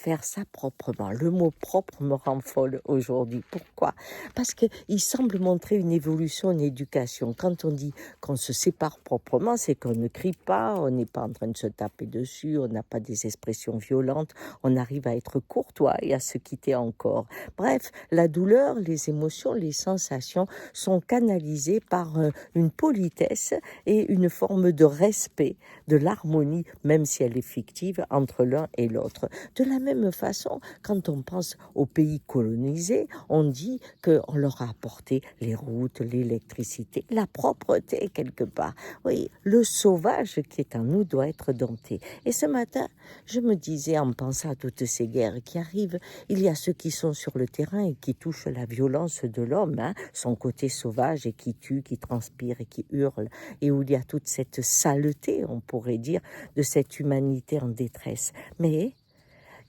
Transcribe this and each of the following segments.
faire ça proprement. Le mot propre me rend folle aujourd'hui. Pourquoi? Parce qu'il semble montrer une évolution, une éducation. Quand on dit qu'on se sépare proprement, c'est qu'on ne crie pas, on n'est pas en train de se taper dessus, on n'a pas des expressions violentes, on arrive à être courtois et à se quitter encore. Bref, la douleur, les émotions, les sensations sont canalisées par une politesse et une forme de respect, de l'harmonie, même si elle est fictive, entre l'un et l'autre. De la même façon, quand on pense aux pays colonisés, on dit qu'on leur a apporté les routes, l'électricité, la propreté quelque part. Oui, le sauvage qui est en nous doit être dompté. Et ce matin, je me disais, en pensant à toutes ces guerres qui arrivent, il y a ceux qui sont sur le terrain et qui touchent la violence de l'homme, son côté sauvage et qui tue, qui transpire et qui hurle, et où il y a toute cette saleté, on pourrait dire, de cette humanité en détresse. Mais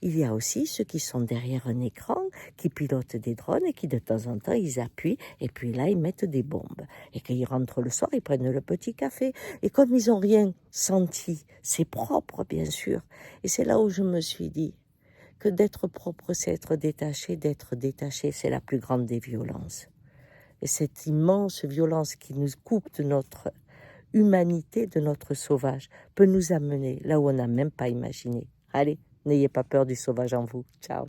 il y a aussi ceux qui sont derrière un écran, qui pilotent des drones et qui de temps en temps ils appuient et puis là ils mettent des bombes. Et quand ils rentrent le soir, ils prennent le petit café. Et comme ils n'ont rien senti, c'est propre bien sûr. Et c'est là où je me suis dit que d'être propre, c'est être détaché. D'être détaché, c'est la plus grande des violences. Et cette immense violence qui nous coupe de notre humanité, de notre sauvage, peut nous amener là où on n'a même pas imaginé. Allez, n'ayez pas peur du sauvage en vous. Ciao.